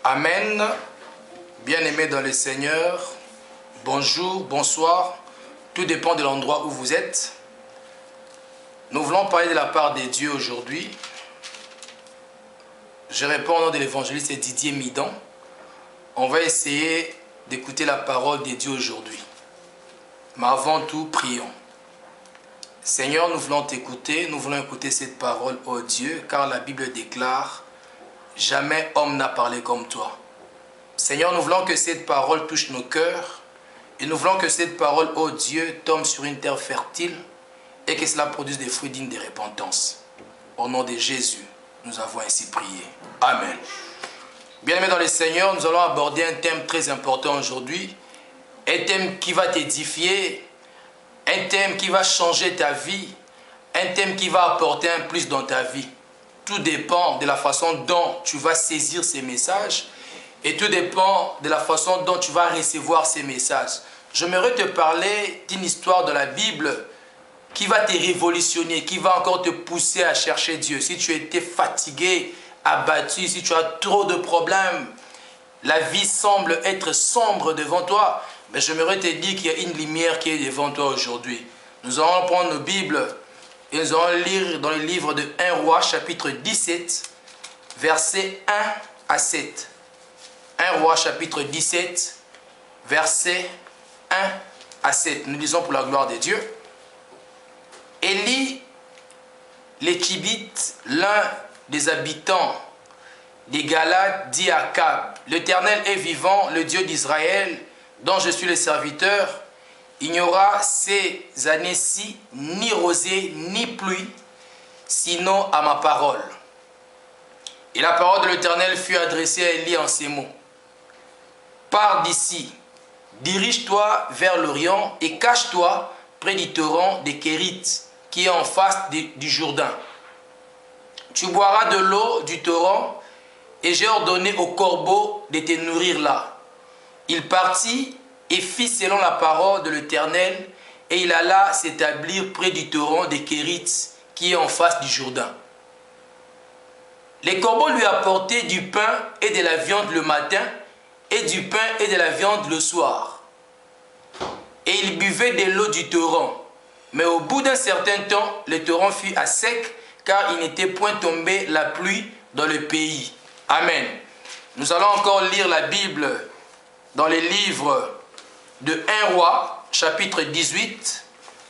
Amen. Bien-aimés dans le Seigneur, bonjour, bonsoir. Tout dépend de l'endroit où vous êtes. Nous voulons parler de la part de Dieu aujourd'hui. Je réponds au nom de l'évangéliste Didier Midon. On va essayer d'écouter la parole de Dieu aujourd'hui. Mais avant tout, prions. Seigneur, nous voulons t'écouter, nous voulons écouter cette parole, ô Dieu, car la Bible déclare « Jamais homme n'a parlé comme toi ». Seigneur, nous voulons que cette parole touche nos cœurs et nous voulons que cette parole, ô Dieu, tombe sur une terre fertile et que cela produise des fruits dignes de repentance. Au nom de Jésus, nous avons ainsi prié. Amen. Bien-aimés dans le Seigneur, nous allons aborder un thème très important aujourd'hui, un thème qui va t'édifier, un thème qui va changer ta vie, un thème qui va apporter un plus dans ta vie. Tout dépend de la façon dont tu vas saisir ces messages et tout dépend de la façon dont tu vas recevoir ces messages. J'aimerais te parler d'une histoire de la Bible qui va te révolutionner, qui va encore te pousser à chercher Dieu. Si tu étais fatigué, abattu, si tu as trop de problèmes, la vie semble être sombre devant toi, mais j'aimerais te dire qu'il y a une lumière qui est devant toi aujourd'hui. Nous allons prendre nos Bibles et nous allons lire dans le livre de 1 Roi, chapitre 17, versets 1 à 7. 1 Roi, chapitre 17, versets 1 à 7. Nous lisons pour la gloire de Dieu. Élie, l'Échibite, l'un des habitants des Galaades, dit à Akab, « L'Éternel est vivant, le Dieu d'Israël, dont je suis le serviteur. Il n'y aura ces années-ci ni rosée ni pluie, sinon à ma parole. » Et la parole de l'Éternel fut adressée à Élie en ces mots. « Pars d'ici, dirige-toi vers l'Orient et cache-toi près du torrent des Kérites, qui est en face du Jourdain. Tu boiras de l'eau du torrent, et j'ai ordonné aux corbeaux de te nourrir là. » Il partit et fit selon la parole de l'Éternel, et il alla s'établir près du torrent des Kérites, qui est en face du Jourdain. Les corbeaux lui apportaient du pain et de la viande le matin, et du pain et de la viande le soir. Et il buvait de l'eau du torrent. Mais au bout d'un certain temps, le torrent fut à sec, car il n'était point tombé la pluie dans le pays. Amen. Nous allons encore lire la Bible dans les livres de 1 Roi, chapitre 18,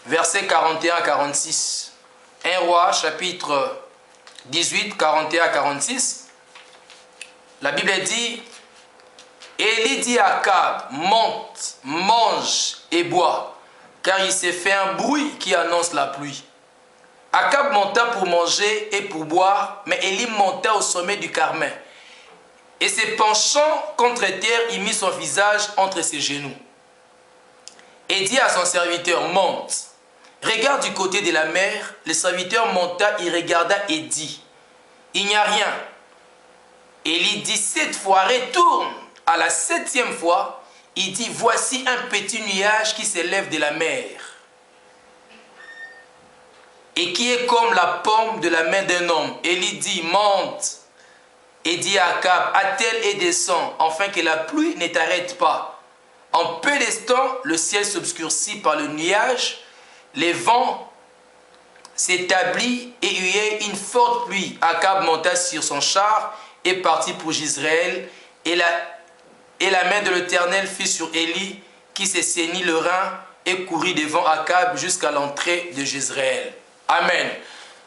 versets 41 à 46. 1 Roi, chapitre 18, 41 à 46. La Bible dit, « Élie dit à Akab, monte, mange et bois, car il s'est fait un bruit qui annonce la pluie. » Akab monta pour manger et pour boire, mais Élie monta au sommet du Carmel. Et se penchant contre terre, il mit son visage entre ses genoux. Et dit à son serviteur, monte, regarde du côté de la mer. Le serviteur monta, il regarda et dit, il n'y a rien. Élie dit 7 fois, retourne. À la 7e fois, il dit, voici un petit nuage qui s'élève de la mer et qui est comme la paume de la main d'un homme. Élie dit, monte. Et dit à Akab, attelle et descend, afin que la pluie ne t'arrête pas. En peu d'instants, le ciel s'obscurcit par le nuage, les vents s'établit et il y eut une forte pluie. Akab monta sur son char et partit pour Jezreel, et la main de l'Éternel fut sur Élie, qui se saignit le rein et courut devant Akab jusqu'à l'entrée de Jezreel. Amen.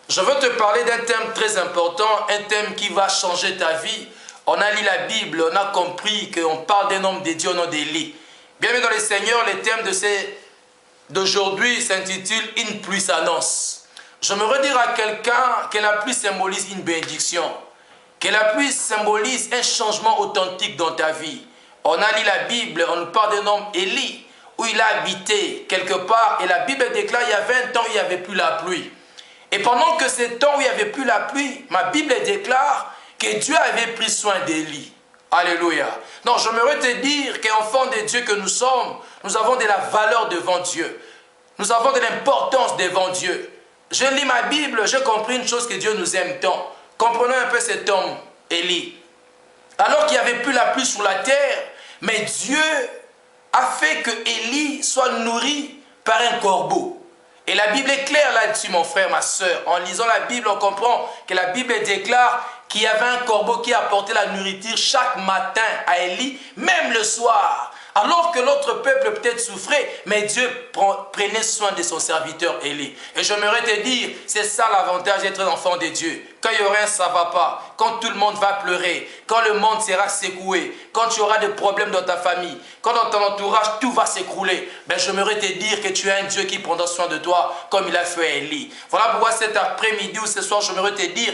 Je veux te parler d'un thème très important, un thème qui va changer ta vie. On a lu la Bible, on a compris qu'on parle d'un homme de Dieu au nom d'Élie. Bienvenue dans le Seigneur, le thème d'aujourd'hui s'intitule « Une pluie s'annonce ». J'aimerais dire à quelqu'un que la pluie symbolise une bénédiction, que la pluie symbolise un changement authentique dans ta vie. On a lu la Bible, on nous parle d'un homme Élie, où il a habité quelque part, et la Bible déclare qu'il y avait un temps où il n'y avait plus la pluie. Et pendant que ce temps où il n'y avait plus la pluie, ma Bible déclare que Dieu avait pris soin d'Élie. Alléluia. Donc j'aimerais te dire qu'enfants de Dieu que nous sommes, nous avons de la valeur devant Dieu. Nous avons de l'importance devant Dieu. Je lis ma Bible, j'ai compris une chose, que Dieu nous aime tant. Comprenons un peu cet homme, Élie. alors qu'il n'y avait plus la pluie sur la terre, mais Dieu a fait que Élie soit nourri par un corbeau. Et la Bible est claire là-dessus, mon frère, ma soeur. En lisant la Bible, on comprend que la Bible déclare qu'il y avait un corbeau qui apportait la nourriture chaque matin à Élie, même le soir. Alors que l'autre peuple peut-être souffrait, mais Dieu prenait soin de son serviteur Élie. Et j'aimerais te dire, c'est ça l'avantage d'être un enfant de Dieu. Quand il y aura un ça va pas, quand tout le monde va pleurer, quand le monde sera secoué, quand tu auras des problèmes dans ta famille, quand dans ton entourage tout va s'écrouler, ben j'aimerais te dire que tu as un Dieu qui prendra soin de toi comme il a fait à Élie. Voilà pourquoi cet après-midi ou ce soir, j'aimerais te dire,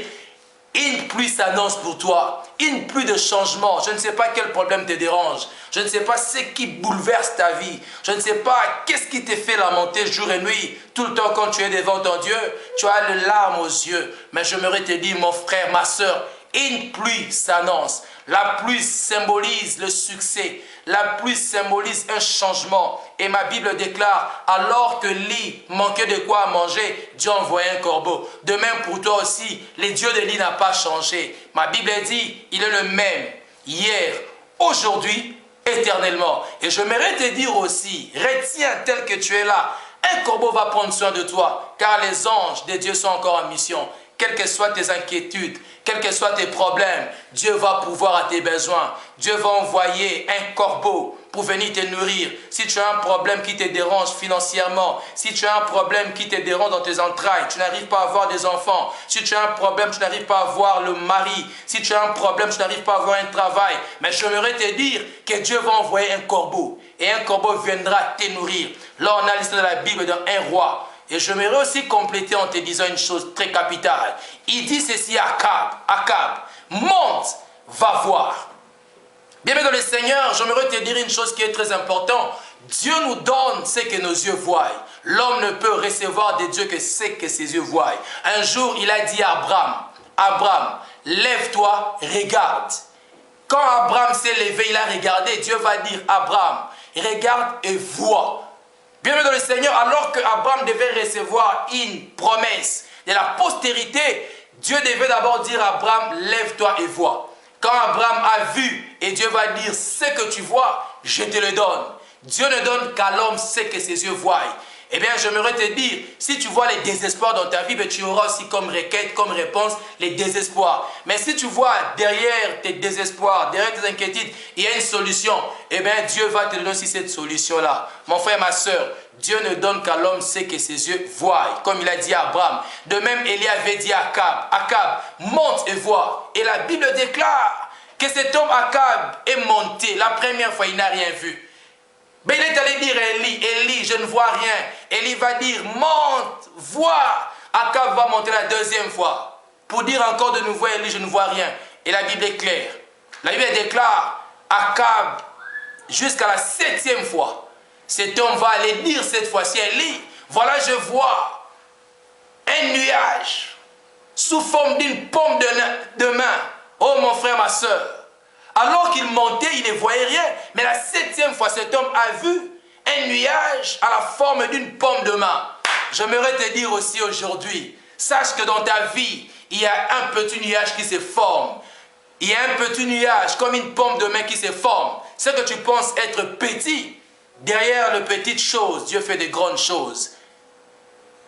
une pluie s'annonce pour toi, une pluie de changement. Je ne sais pas quel problème te dérange. Je ne sais pas ce qui bouleverse ta vie. Je ne sais pas qu'est-ce qui te fait lamenter jour et nuit. Tout le temps quand tu es devant ton Dieu, tu as les larmes aux yeux. Mais j'aimerais te dire, mon frère, ma soeur, une pluie s'annonce. La pluie symbolise le succès. La pluie symbolise un changement. Et ma Bible déclare, alors que Élie manquait de quoi manger, Dieu envoyait un corbeau. De même pour toi aussi, les dieux d'Élie n'a pas changé. Ma Bible dit, il est le même, hier, aujourd'hui, éternellement. Et j'aimerais te dire aussi, retiens tel que tu es là, un corbeau va prendre soin de toi, car les anges de Dieu sont encore en mission. Quelles que soient tes inquiétudes, quels que soient tes problèmes, Dieu va pourvoir à tes besoins. Dieu va envoyer un corbeau pour venir te nourrir. Si tu as un problème qui te dérange financièrement, si tu as un problème qui te dérange dans tes entrailles, tu n'arrives pas à avoir des enfants, si tu as un problème, tu n'arrives pas à avoir le mari, si tu as un problème, tu n'arrives pas à avoir un travail, mais j'aimerais te dire que Dieu va envoyer un corbeau et un corbeau viendra te nourrir. Là, on a l'histoire de la Bible dans un roi. Et j'aimerais aussi compléter en te disant une chose très capitale. Il dit ceci à Akab, Akab, monte, va voir. Bien-aimé dans le Seigneur, j'aimerais te dire une chose qui est très importante. Dieu nous donne ce que nos yeux voient. L'homme ne peut recevoir de Dieu que ce que ses yeux voient. Un jour, il a dit à Abraham, Abraham, lève-toi, regarde. Quand Abraham s'est levé, il a regardé, Dieu va dire, Abraham, regarde et vois. Bienvenue dans le Seigneur, alors qu'Abraham devait recevoir une promesse de la postérité, Dieu devait d'abord dire à Abraham, lève-toi et vois. Quand Abraham a vu, et Dieu va dire, ce que tu vois, je te le donne. Dieu ne donne qu'à l'homme ce que ses yeux voient. Eh bien, j'aimerais te dire, si tu vois les désespoirs dans ta vie, ben, tu auras aussi comme requête, comme réponse, les désespoirs. Mais si tu vois derrière tes désespoirs, derrière tes inquiétudes, il y a une solution, eh bien, Dieu va te donner aussi cette solution-là. Mon frère, ma soeur, Dieu ne donne qu'à l'homme ce que ses yeux voient, comme il a dit à Abraham. De même, Élie avait dit à Akab, Akab, monte et vois. Et la Bible déclare que cet homme Akab est monté. La première fois, il n'a rien vu. Mais il est allé dire à Élie, Élie, je ne vois rien. Élie va dire, monte, vois. Akab va monter la deuxième fois. Pour dire encore de nouveau à Élie, je ne vois rien. Et la Bible est claire. La Bible déclare, Akab, jusqu'à la 7e fois, cet homme va aller dire cette fois-ci à Élie, voilà je vois un nuage sous forme d'une paume de main. Oh mon frère, ma soeur. Alors qu'il montait, il ne voyait rien. Mais la 7e fois, cet homme a vu un nuage à la forme d'une paume de main. J'aimerais te dire aussi aujourd'hui, sache que dans ta vie, il y a un petit nuage qui se forme. Il y a un petit nuage comme une paume de main qui se forme. Ce que tu penses être petit, derrière les petites choses, Dieu fait de grandes choses.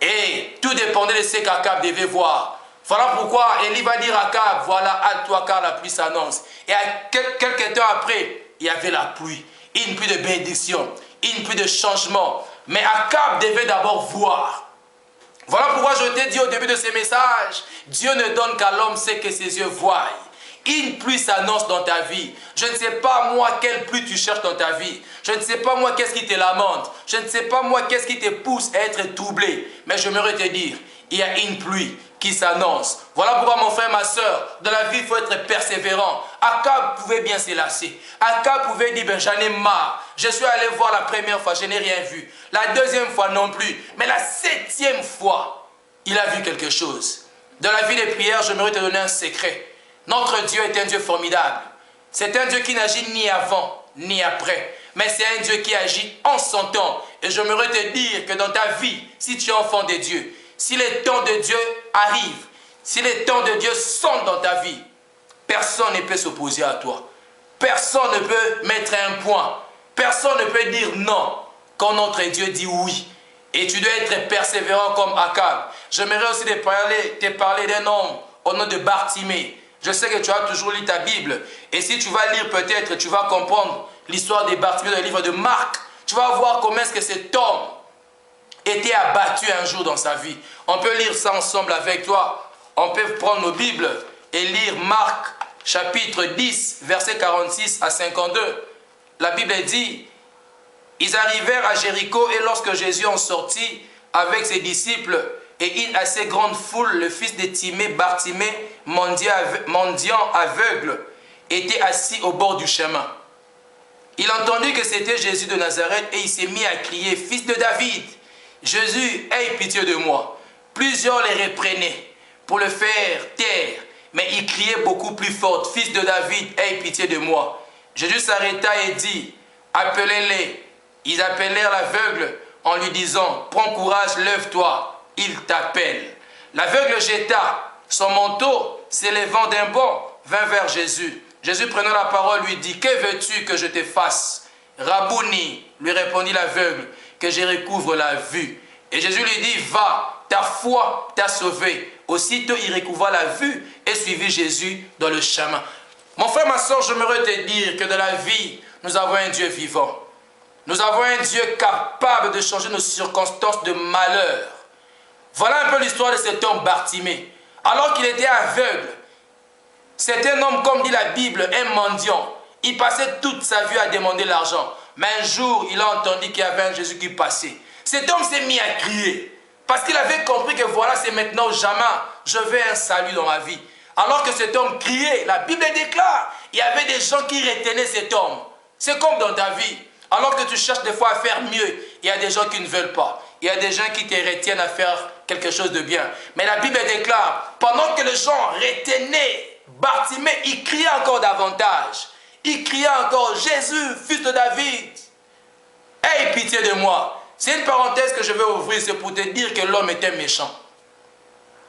Et tout dépendait de ce qu'Akab devait voir. Voilà pourquoi Élie va dire à Akab, voilà, hâte-toi car la pluie s'annonce. Et quelques temps après, il y avait la pluie. Une pluie de bénédiction, une pluie de changement. Mais Akab devait d'abord voir. Voilà pourquoi je t'ai dit au début de ce message, Dieu ne donne qu'à l'homme ce que ses yeux voient. Une pluie s'annonce dans ta vie. Je ne sais pas moi quelle pluie tu cherches dans ta vie. Je ne sais pas moi qu'est-ce qui te lamente. Je ne sais pas moi qu'est-ce qui te pousse à être troublé. Mais j'aimerais te dire, il y a une pluie qui s'annonce. Voilà pourquoi mon frère, ma soeur, dans la vie, il faut être persévérant. Akab pouvait bien se lasser. Akab pouvait dire, ben, j'en ai marre. Je suis allé voir la première fois, je n'ai rien vu. La deuxième fois non plus. Mais la 7e fois, il a vu quelque chose. Dans la vie des prières, j'aimerais te donner un secret. Notre Dieu est un Dieu formidable. C'est un Dieu qui n'agit ni avant, ni après. Mais c'est un Dieu qui agit en son temps. Et j'aimerais te dire que dans ta vie, si tu es enfant de Dieu, si les temps de Dieu arrivent, si les temps de Dieu sont dans ta vie, personne ne peut s'opposer à toi. Personne ne peut mettre un point. Personne ne peut dire non quand notre Dieu dit oui. Et tu dois être persévérant comme Akab. J'aimerais aussi te parler d'un homme au nom de Bartimée. Je sais que tu as toujours lu ta Bible. Et si tu vas lire peut-être, tu vas comprendre l'histoire de Bartimée dans le livre de Marc. Tu vas voir comment est-ce que cet homme était abattu un jour dans sa vie. On peut lire ça ensemble avec toi. On peut prendre nos Bibles et lire Marc chapitre 10, verset 46 à 52. La Bible dit, ils arrivèrent à Jéricho et lorsque Jésus en sortit avec ses disciples et une assez grande foule, le fils de Timée, Bartimée, mendiant aveugle, était assis au bord du chemin. Il entendit que c'était Jésus de Nazareth et il s'est mis à crier, « Fils de David, Jésus, aie pitié de moi. » Plusieurs les reprenaient pour le faire taire, mais il criait beaucoup plus fort, « Fils de David, aie pitié de moi. » Jésus s'arrêta et dit, « Appelez-les. » Ils appelèrent l'aveugle en lui disant, « Prends courage, lève-toi, il t'appelle. » L'aveugle jeta son manteau, s'élevant d'un bond, vint vers Jésus. Jésus prenant la parole lui dit, « Que veux-tu que je te fasse? » Rabouni, lui répondit l'aveugle, « Que je recouvre la vue. » Et Jésus lui dit, « Va, ta foi t'a sauvé. » Aussitôt il recouvra la vue et suivit Jésus dans le chemin. Mon frère, ma soeur, j'aimerais te dire que dans la vie, nous avons un Dieu vivant. Nous avons un Dieu capable de changer nos circonstances de malheur. Voilà un peu l'histoire de cet homme Bartimée. Alors qu'il était aveugle, c'est un homme, comme dit la Bible, un mendiant. Il passait toute sa vie à demander l'argent. Mais un jour, il a entendu qu'il y avait un Jésus qui passait. Cet homme s'est mis à crier. Parce qu'il avait compris que voilà, c'est maintenant ou jamais. Je veux un salut dans ma vie. Alors que cet homme criait, la Bible déclare, il y avait des gens qui retenaient cet homme. C'est comme dans ta vie. Alors que tu cherches des fois à faire mieux, il y a des gens qui ne veulent pas. Il y a des gens qui te retiennent à faire quelque chose de bien. Mais la Bible déclare, pendant que les gens retenaient Bartimée, il criait encore davantage. Il criait encore, Jésus, fils de David, aie pitié de moi. C'est une parenthèse que je vais ouvrir, c'est pour te dire que l'homme était méchant.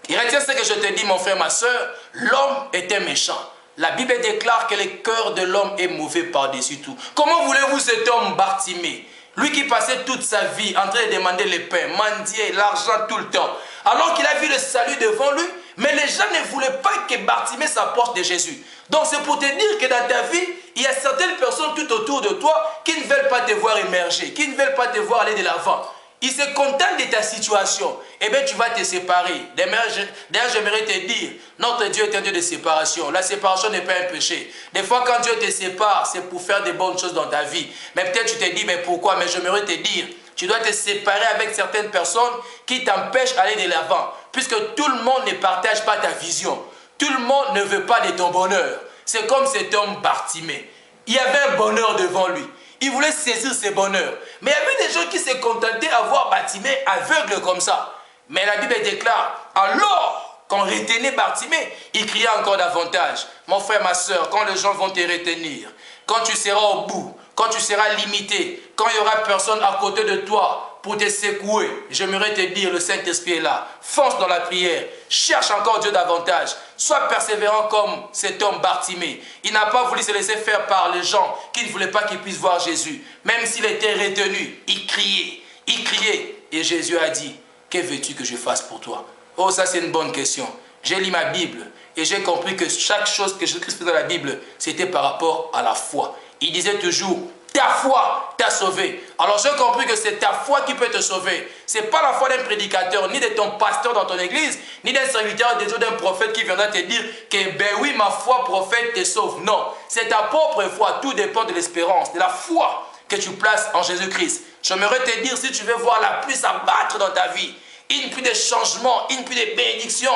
Et retiens ce que je te dis, mon frère, ma soeur, l'homme était méchant. La Bible déclare que le cœur de l'homme est mauvais par-dessus tout. Comment voulez-vous cet homme Bartimée, lui qui passait toute sa vie en train de demander le pain, mendier, l'argent tout le temps, alors qu'il a vu le salut devant lui, mais les gens ne voulaient pas que Bartimée s'approche de Jésus. Donc c'est pour te dire que dans ta vie, il y a certaines personnes tout autour de toi qui ne veulent pas te voir émerger, qui ne veulent pas te voir aller de l'avant. Ils se contentent de ta situation. Eh bien, tu vas te séparer. D'ailleurs, j'aimerais te dire, notre Dieu est un Dieu de séparation. La séparation n'est pas un péché. Des fois, quand Dieu te sépare, c'est pour faire de bonnes choses dans ta vie. Mais peut-être tu te dis, mais pourquoi? Mais j'aimerais te dire, tu dois te séparer avec certaines personnes qui t'empêchent d'aller de l'avant. Puisque tout le monde ne partage pas ta vision. Tout le monde ne veut pas de ton bonheur. C'est comme cet homme Bartimée. Il y avait un bonheur devant lui. Il voulait saisir ses bonheurs. Mais il y avait des gens qui se contentaient à voir Bartimée aveugle comme ça. Mais la Bible déclare, alors qu'on retenait Bartimée, il criait encore davantage. Mon frère, ma soeur, quand les gens vont te retenir, quand tu seras au bout, quand tu seras limité, quand il n'y aura personne à côté de toi pour te secouer, j'aimerais te dire, le Saint-Esprit est là. Fonce dans la prière, cherche encore Dieu davantage. Sois persévérant comme cet homme Bartimée. Il n'a pas voulu se laisser faire par les gens qui ne voulaient pas qu'il puisse voir Jésus. Même s'il était retenu, il criait. Il criait. Et Jésus a dit, que veux-tu que je fasse pour toi? Oh, ça c'est une bonne question. J'ai lu ma Bible et j'ai compris que chaque chose que Jésus-Christ faisait dans la Bible, c'était par rapport à la foi. Il disait toujours, ta foi t'a sauvé. Alors j'ai compris que c'est ta foi qui peut te sauver. Ce n'est pas la foi d'un prédicateur, ni de ton pasteur dans ton église, ni d'un serviteur de Dieu, d'un prophète qui viendra te dire que ben oui, ma foi prophète te sauve. Non, c'est ta propre foi. Tout dépend de l'espérance, de la foi que tu places en Jésus-Christ. J'aimerais te dire, si tu veux voir la pluie s'abattre dans ta vie, une pluie de changement, une pluie de bénédiction,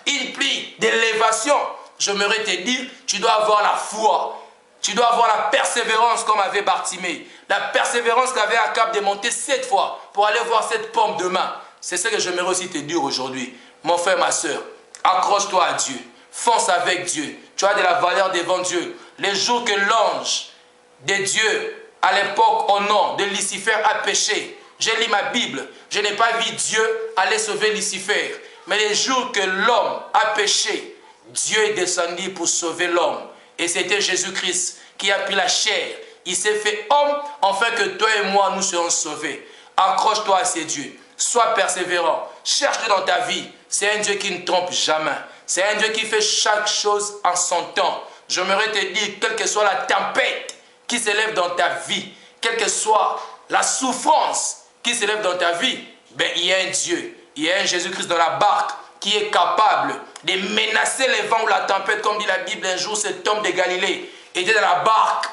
une pluie d'élévation, j'aimerais te dire, tu dois avoir la foi. Tu dois avoir la persévérance comme avait Bartimée. La persévérance qu'avait Akab de monter 7 fois pour aller voir cette pomme demain. C'est ce que j'aimerais aussi te dire aujourd'hui. Mon frère, ma soeur, accroche-toi à Dieu. Fonce avec Dieu. Tu as de la valeur devant Dieu. Les jours que l'ange de Dieu, à l'époque, au nom de Lucifer, a péché. J'ai lu ma Bible. Je n'ai pas vu Dieu aller sauver Lucifer. Mais les jours que l'homme a péché, Dieu est descendu pour sauver l'homme. Et c'était Jésus-Christ qui a pris la chair. Il s'est fait homme afin que toi et moi nous soyons sauvés. Accroche-toi à ces dieux. Sois persévérant. Cherche-le dans ta vie. C'est un Dieu qui ne trompe jamais. C'est un Dieu qui fait chaque chose en son temps. J'aimerais te dire, quelle que soit la tempête qui s'élève dans ta vie, quelle que soit la souffrance qui s'élève dans ta vie, ben, il y a un Dieu, il y a un Jésus-Christ dans la barque qui est capable de menacer les vents ou la tempête, comme dit la Bible. Un jour, cet homme de Galilée était dans la barque,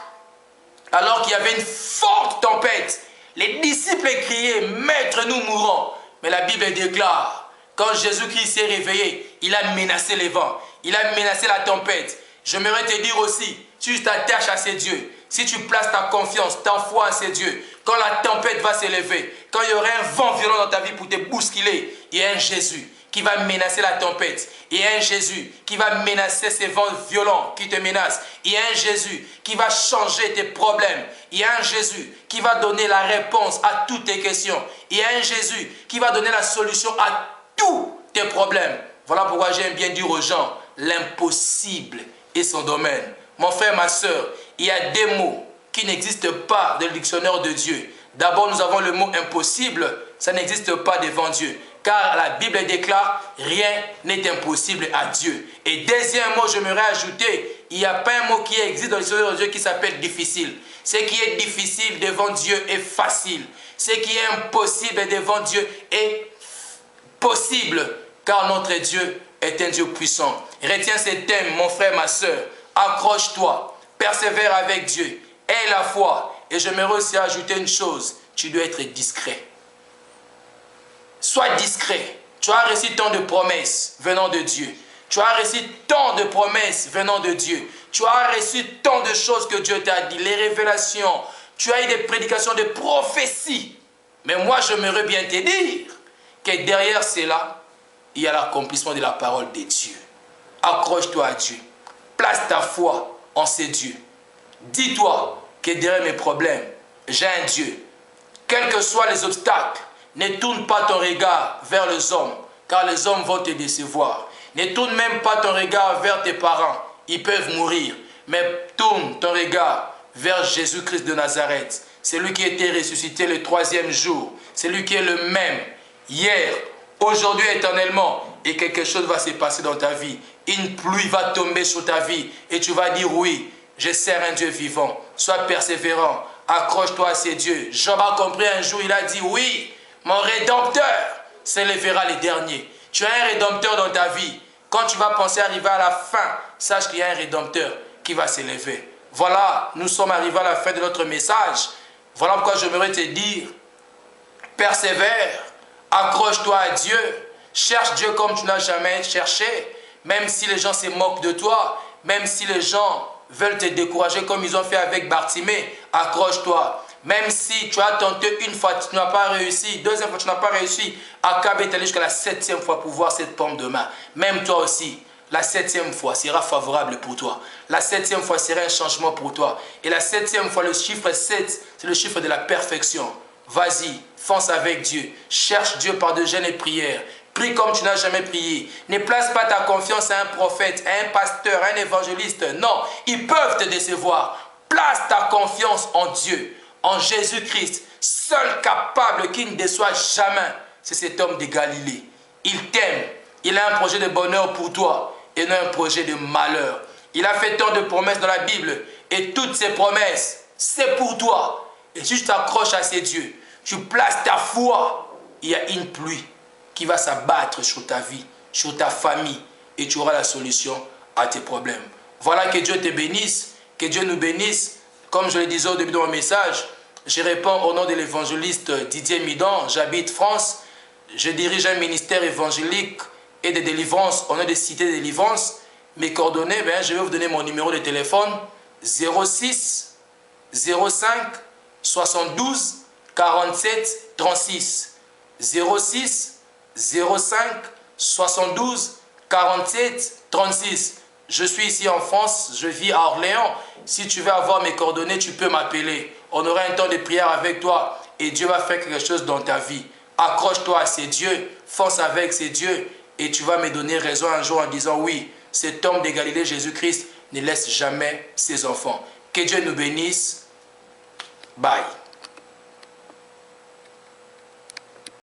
alors qu'il y avait une forte tempête. Les disciples criaient, « Maître, nous mourons !» Mais la Bible déclare, quand Jésus-Christ s'est réveillé, il a menacé les vents, il a menacé la tempête. J'aimerais te dire aussi, si tu t'attaches à ces dieux, si tu places ta confiance, ta foi en ces dieux, quand la tempête va s'élever, quand il y aura un vent violent dans ta vie pour te bousculer, il y a un Jésus qui va menacer la tempête. Il y a un Jésus qui va menacer ces vents violents qui te menacent. Il y a un Jésus qui va changer tes problèmes. Il y a un Jésus qui va donner la réponse à toutes tes questions. Il y a un Jésus qui va donner la solution à tous tes problèmes. Voilà pourquoi j'aime bien dire aux gens, l'impossible est son domaine. Mon frère, ma soeur, il y a des mots qui n'existent pas dans le dictionnaire de Dieu. D'abord, nous avons le mot impossible. Ça n'existe pas devant Dieu. Car la Bible déclare, rien n'est impossible à Dieu. Et deuxième mot, j'aimerais ajouter, il n'y a pas un mot qui existe dans le dictionnaire de Dieu qui s'appelle difficile. Ce qui est difficile devant Dieu est facile. Ce qui est impossible devant Dieu est possible. Car notre Dieu est un Dieu puissant. Retiens ces thèmes, mon frère, ma soeur. Accroche-toi, persévère avec Dieu, aie la foi. Et j'aimerais aussi ajouter une chose, tu dois être discret. Sois discret. Tu as reçu tant de promesses venant de Dieu. Tu as reçu tant de promesses venant de Dieu. Tu as reçu tant de choses que Dieu t'a dit, les révélations. Tu as eu des prédications, des prophéties. Mais moi, j'aimerais bien te dire que derrière cela, il y a l'accomplissement de la parole de Dieu. Accroche-toi à Dieu. Place ta foi en ces dieux. Dis-toi que derrière mes problèmes, j'ai un Dieu. Quels que soient les obstacles, ne tourne pas ton regard vers les hommes, car les hommes vont te décevoir. Ne tourne même pas ton regard vers tes parents, ils peuvent mourir. Mais tourne ton regard vers Jésus-Christ de Nazareth. C'est lui qui a été ressuscité le 3e jour. C'est lui qui est le même, hier, aujourd'hui, éternellement. Et quelque chose va se passer dans ta vie. Une pluie va tomber sur ta vie. Et tu vas dire, oui, je sers un Dieu vivant. Sois persévérant. Accroche-toi à ces dieux. Job a compris un jour, il a dit, oui, mon Rédempteur s'élèvera les derniers. Tu as un Rédempteur dans ta vie. Quand tu vas penser arriver à la fin, sache qu'il y a un Rédempteur qui va s'élever. Voilà, nous sommes arrivés à la fin de notre message. Voilà pourquoi j'aimerais te dire, persévère, accroche-toi à Dieu, cherche Dieu comme tu n'as jamais cherché, même si les gens se moquent de toi, même si les gens veulent te décourager comme ils ont fait avec Bartimée, accroche-toi. Même si tu as tenté une fois, tu n'as pas réussi, deuxième fois, tu n'as pas réussi, Akab est allé jusqu'à la 7e fois pour voir cette pomme de main. Même toi aussi, la 7e fois sera favorable pour toi. La 7e fois sera un changement pour toi. Et la 7e fois, le chiffre 7, c'est le chiffre de la perfection. Vas-y, fonce avec Dieu. Cherche Dieu par de jeûnes et prières. Prie comme tu n'as jamais prié. Ne place pas ta confiance à un prophète, à un pasteur, à un évangéliste. Non, ils peuvent te décevoir. Place ta confiance en Dieu, en Jésus-Christ, seul capable qui ne déçoit jamais. C'est cet homme de Galilée. Il t'aime. Il a un projet de bonheur pour toi et non un projet de malheur. Il a fait tant de promesses dans la Bible et toutes ces promesses, c'est pour toi. Et si tu t'accroches à ces dieux, tu places ta foi, il y a une pluie qui va s'abattre sur ta vie, sur ta famille et tu auras la solution à tes problèmes. Voilà, que Dieu te bénisse, que Dieu nous bénisse. Comme je le disais au début de mon message, je réponds au nom de l'évangéliste Didier Midon, j'habite France, je dirige un ministère évangélique et de délivrance au nom de Cité de délivrance. Mes coordonnées, je vais vous donner mon numéro de téléphone 06 05 72 47 36 06 05 72 47 36. Je suis ici en France, je vis à Orléans. Si tu veux avoir mes coordonnées, tu peux m'appeler. On aura un temps de prière avec toi et Dieu va faire quelque chose dans ta vie. Accroche-toi à ces dieux, fonce avec ces dieux et tu vas me donner raison un jour en disant oui, cet homme de Galilée, Jésus-Christ, ne laisse jamais ses enfants. Que Dieu nous bénisse. Bye.